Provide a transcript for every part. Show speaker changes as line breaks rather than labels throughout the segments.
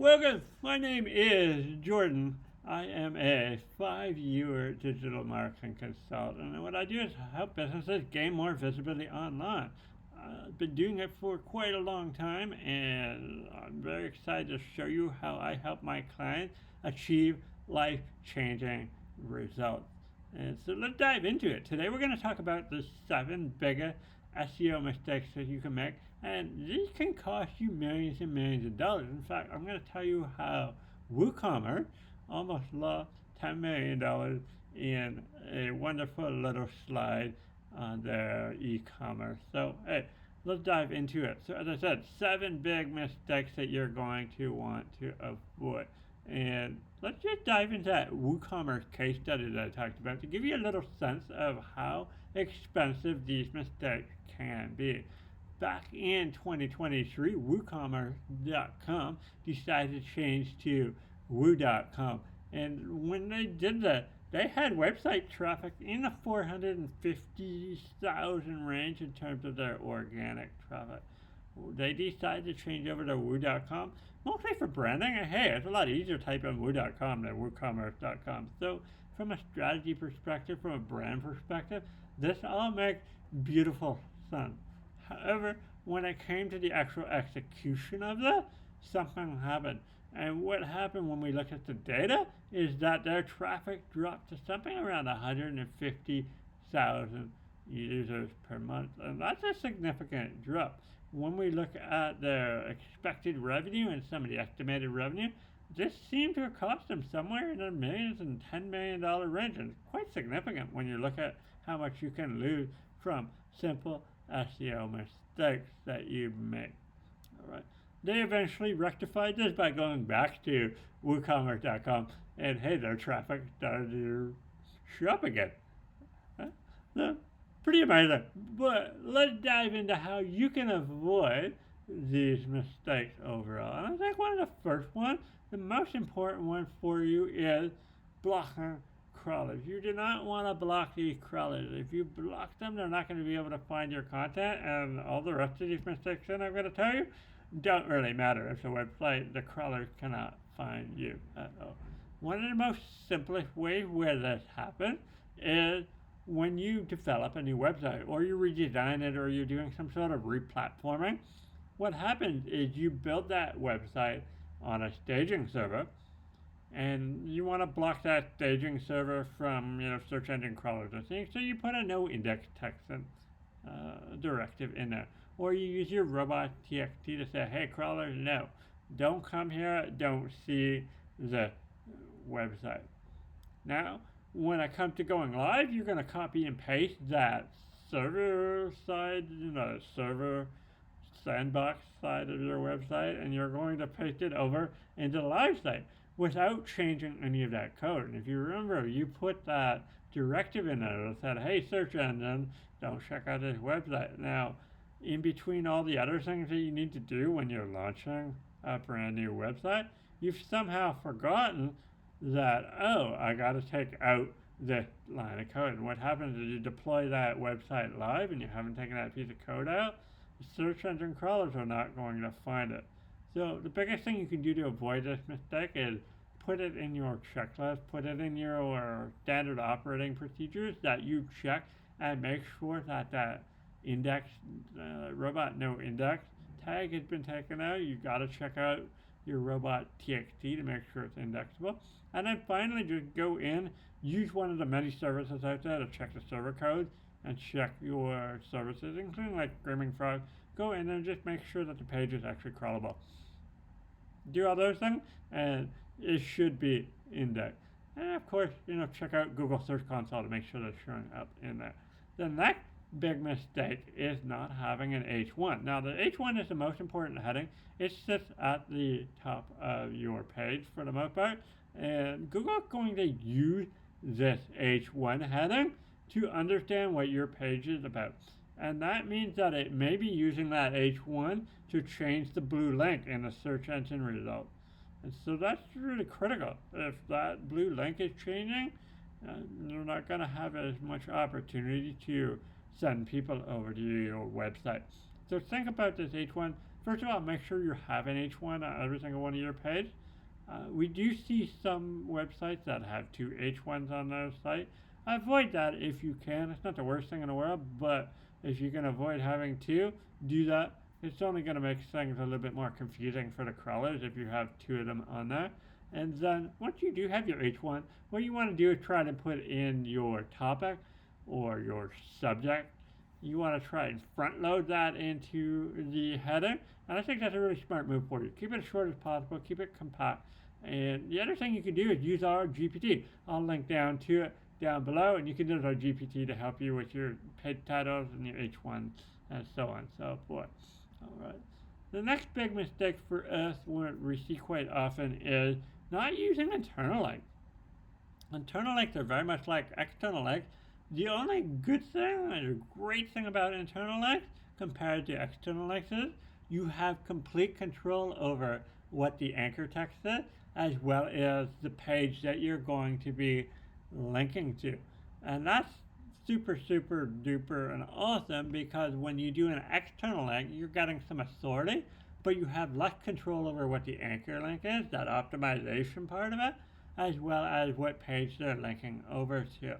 Welcome. My name is Jordan. I am a 5-year digital marketing consultant, and what I do is help businesses gain more visibility online. I've been doing it for quite a long time, and I'm very excited to show you how I help my clients achieve life-changing results. And so let's dive into it. Today we're going to talk about the 7 biggest SEO mistakes that you can make, and these can cost you millions and millions of dollars. In fact, I'm going to tell you how WooCommerce almost lost $10 million in a wonderful little slide on their e-commerce. So, hey, let's dive into it. So, as I said, 7 big mistakes that you're going to want to avoid. And let's just dive into that WooCommerce case study that I talked about to give you a little sense of how expensive these mistakes can be. Back in 2023, WooCommerce.com decided to change to Woo.com. And when they did that, they had website traffic in the 450,000 range in terms of their organic traffic. They decided to change over to Woo.com, mostly for branding. And hey, it's a lot easier to type in Woo.com than WooCommerce.com. So from a strategy perspective, from a brand perspective, this all makes beautiful sense. However, when it came to the actual execution of that, something happened. And what happened when we look at the data is that their traffic dropped to something around 150,000 users per month. And that's a significant drop. When we look at their expected revenue and some of the estimated revenue, this seemed to have cost them somewhere in the millions and $10 million range. And it's quite significant when you look at how much you can lose from simple SEO mistakes that you make. All right. They eventually rectified this by going back to WooCommerce.com, and hey, their traffic started to show up again. So, pretty amazing. But let's dive into how you can avoid these mistakes overall. And I think one of the first ones, the most important one for you, is blocking crawlers. You do not want to block these crawlers. If you block them, they're not going to be able to find your content, and all the rest of these mistakes that I'm going to tell you don't really matter if the website, the crawlers cannot find you at all. One of the most simplest ways where this happens is when you develop a new website, or you redesign it, or you're doing some sort of replatforming. What happens is you build that website on a staging server, and you want to block that staging server from search engine crawlers and things. So you put a noindex text directive in there, or you use your robots.txt to say, hey crawlers, no, don't come here, don't see the website. Now, when it comes to going live, you're going to copy and paste that server side, server sandbox side of your website, and you're going to paste it over into the live site without changing any of that code. And if you remember, you put that directive in there that said, hey, search engine, don't check out this website. Now, in between all the other things that you need to do when you're launching a brand new website, you've somehow forgotten that, oh, I got to take out this line of code. And what happens is you deploy that website live and you haven't taken that piece of code out, the search engine crawlers are not going to find it. So the biggest thing you can do to avoid this mistake is put it in your checklist, put it in your standard operating procedures that you check, and make sure that that index, robot no index tag has been taken out. You got to check out your robot.txt to make sure it's indexable. And then finally, just go in, use one of the many services out there to check the server code and check your services, including like Screaming Frog. Go in and just make sure that the page is actually crawlable. Do all those things, and it should be indexed. And of course, check out Google Search Console to make sure that's showing up in there. The next big mistake is not having an H1. Now, the H1 is the most important heading. It sits at the top of your page for the most part, and Google is going to use this H1 heading to understand what your page is about. And that means that it may be using that H1 to change the blue link in the search engine results. And so that's really critical. If that blue link is changing, you're not going to have as much opportunity to send people over to your website. So think about this H1. First of all, make sure you have an H1 on every single one of your pages. We do see some websites that have two H1s on their site. Avoid that if you can. It's not the worst thing in the world, but if you can avoid having two, do that. It's only going to make things a little bit more confusing for the crawlers if you have two of them on there. And then once you do have your H1, what you want to do is try to put in your topic or your subject. You want to try and front load that into the header. And I think that's a really smart move for you. Keep it as short as possible, keep it compact. And the other thing you can do is use our GPT. I'll link down to it down below, and you can use our GPT to help you with your page titles and your H1 and so on and so forth. All right. The next big mistake for us, what we see quite often, is not using internal links. Internal links are very much like external links. The only good thing and great thing about internal links compared to external links is you have complete control over what the anchor text is, as well as the page that you're going to be linking to. And that's super duper and awesome, because when you do an external link, you're getting some authority, but you have less control over what the anchor link is, that optimization part of it, as well as what page they're linking over to.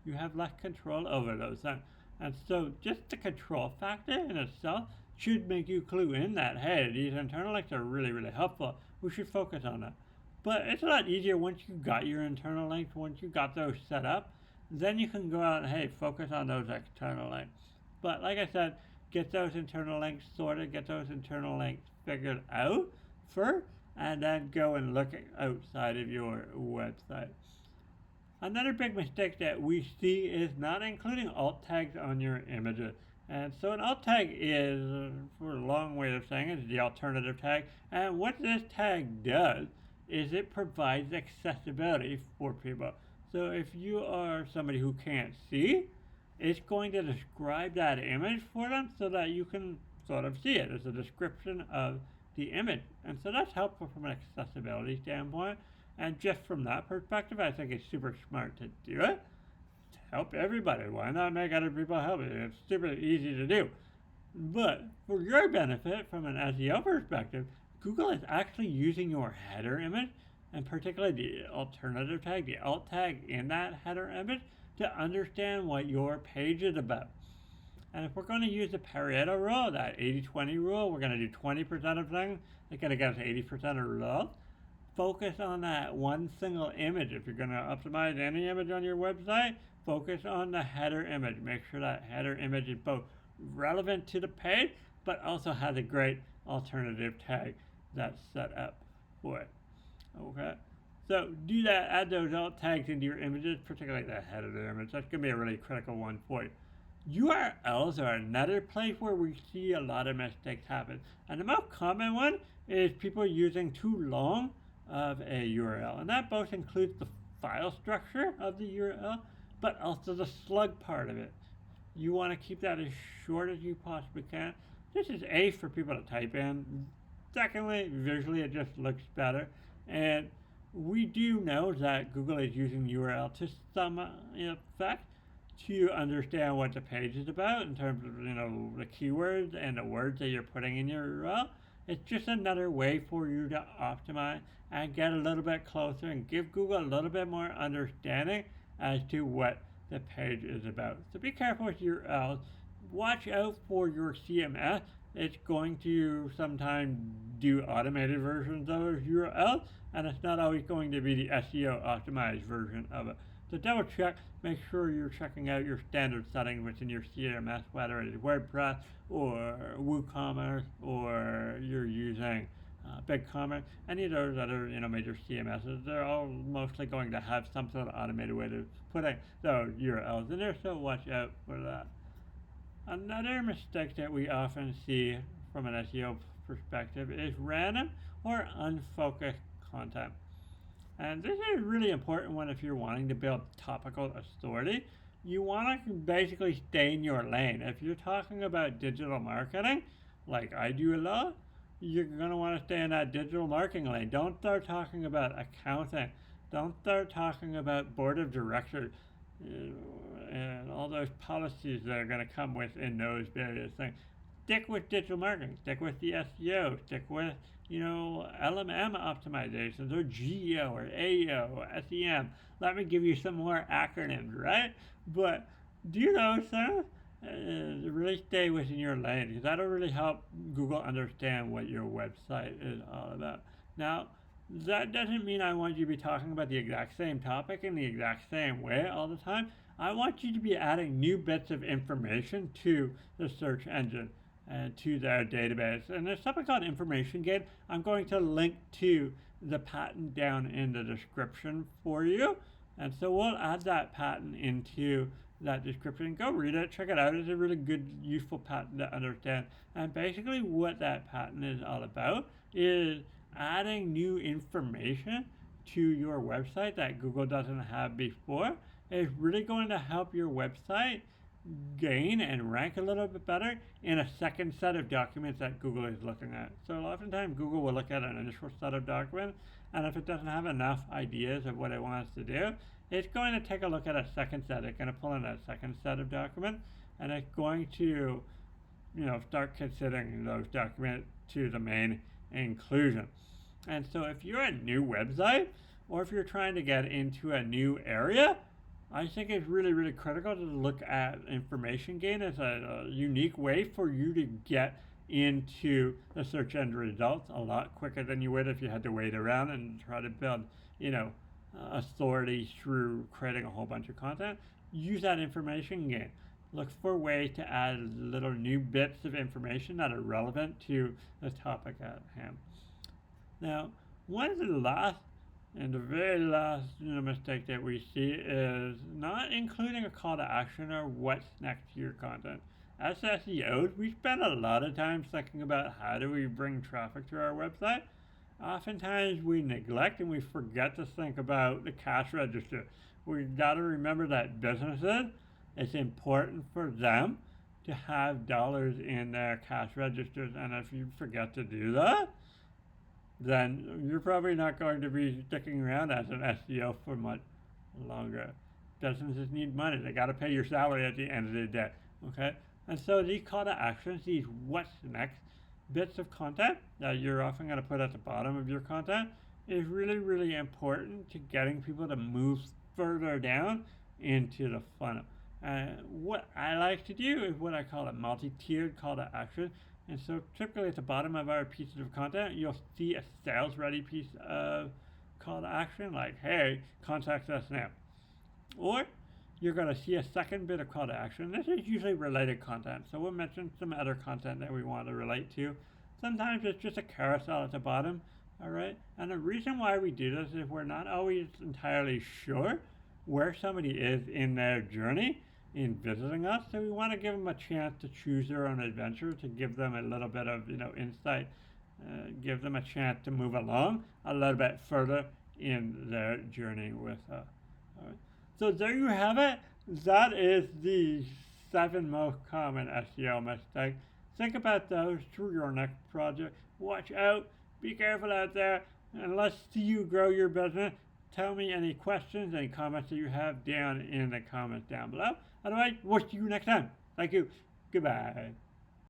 You have less control over those things. And so just the control factor in itself should make you clue in that, hey, these internal links are really helpful. We should focus on that. But it's a lot easier once you got your internal links, once you got those set up, then you can go out and, hey, focus on those external links. But like I said, get those internal links sorted, get those internal links figured out first, and then go and look outside of your website. Another big mistake that we see is not including alt tags on your images. And so an alt tag is, for a long way of saying it, is the alternative tag. And what this tag does is it provides accessibility for people. So if you are somebody who can't see, it's going to describe that image for them so that you can sort of see it. It's a description of the image. And so that's helpful from an accessibility standpoint. And just from that perspective, I think it's super smart to do it. To help everybody. Why not make other people help you? It's super easy to do. But for your benefit, from an SEO perspective, Google is actually using your header image, and particularly the alternative tag, the alt tag in that header image, to understand what your page is about. And if we're going to use the Pareto rule, that 80-20 rule, we're going to do 20% of things, it's going to get us 80% of results. Focus on that one single image. If you're going to optimize any image on your website, focus on the header image. Make sure that header image is both relevant to the page, but also has a great alternative tag that's set up for it. Okay, so do that. Add those alt tags into your images, particularly the header of the image. That's going to be a really critical one for you. URLs are another place where we see a lot of mistakes happen. And the most common one is people using too long of a URL. And that both includes the file structure of the URL, but also the slug part of it. You want to keep that as short as you possibly can. This is A, for people to type in. Secondly, visually it just looks better. And we do know that Google is using URL to some effect to understand what the page is about in terms of the keywords and the words that you're putting in your URL. It's just another way for you to optimize and get a little bit closer and give Google a little bit more understanding as to what the page is about. So be careful with URLs. Watch out for your CMS. It's going to sometimes do automated versions of those URLs, and it's not always going to be the SEO optimized version of it. So double check, make sure you're checking out your standard settings within your CMS, whether it is WordPress or WooCommerce, or you're using BigCommerce. Any of those other major CMSs, they're all mostly going to have some sort of automated way of putting those URLs in there, so watch out for that. Another mistake that we often see from an SEO perspective is random or unfocused content. And this is a really important one if you're wanting to build topical authority. You want to basically stay in your lane. If you're talking about digital marketing, like I do a lot, you're going to want to stay in that digital marketing lane. Don't start talking about accounting. Don't start talking about board of directors and all those policies that are going to come within those various things. stick with digital marketing, stick with the SEO, stick with, LMM optimizations or GEO or AEO or SEM. Let me give you some more acronyms, right? But do those things. Really stay within your lane, because that'll really help Google understand what your website is all about. Now, that doesn't mean I want you to be talking about the exact same topic in the exact same way all the time. I want you to be adding new bits of information to the search engine and to their database. And there's something called information gain. I'm going to link to the patent down in the description for you. And so we'll add that patent into that description. Go read it, check it out. It's a really good, useful patent to understand. And basically what that patent is all about is adding new information to your website that Google doesn't have before. Is really going to help your website gain and rank a little bit better in a second set of documents that Google is looking at. So oftentimes Google will look at an initial set of documents, and if it doesn't have enough ideas of what it wants to do, it's going to take a look at a second set. It's going to pull in a second set of documents, and it's going to, start considering those documents to the main inclusion. And so if you're a new website, or if you're trying to get into a new area, I think it's really, really critical to look at information gain as a unique way for you to get into the search engine results a lot quicker than you would if you had to wait around and try to build, authority through creating a whole bunch of content. Use that information gain. Look for ways to add little new bits of information that are relevant to the topic at hand. Now, one of the last and the very last mistake that we see is not including a call to action or what's next to your content. As SEOs, we spend a lot of time thinking about how do we bring traffic to our website. Oftentimes we neglect and we forget to think about the cash register. We've got to remember that businesses, it's important for them to have dollars in their cash registers, and if you forget to do that, then you're probably not going to be sticking around as an SEO for much longer. Businesses need money. They got to pay your salary at the end of the day, okay? And so these call to actions, these what's next bits of content that you're often going to put at the bottom of your content is really, really important to getting people to move further down into the funnel. What I like to do is what I call a multi-tiered call to action. And so typically at the bottom of our pieces of content, you'll see a sales ready piece of call to action like, hey, contact us now. Or you're going to see a second bit of call to action. This is usually related content. So we'll mention some other content that we want to relate to. Sometimes it's just a carousel at the bottom. All right. And the reason why we do this is we're not always entirely sure where somebody is in their journey in visiting us, so we want to give them a chance to choose their own adventure, to give them a little bit of insight, give them a chance to move along a little bit further in their journey with us. All right. So there you have it. That is the 7 most common SEO mistakes. Think about those through your next project. Watch out. Be careful out there. And let's see you grow your business. Tell me any questions, any comments that you have down in the comments down below. Otherwise, we'll see you next time. Thank you. Goodbye.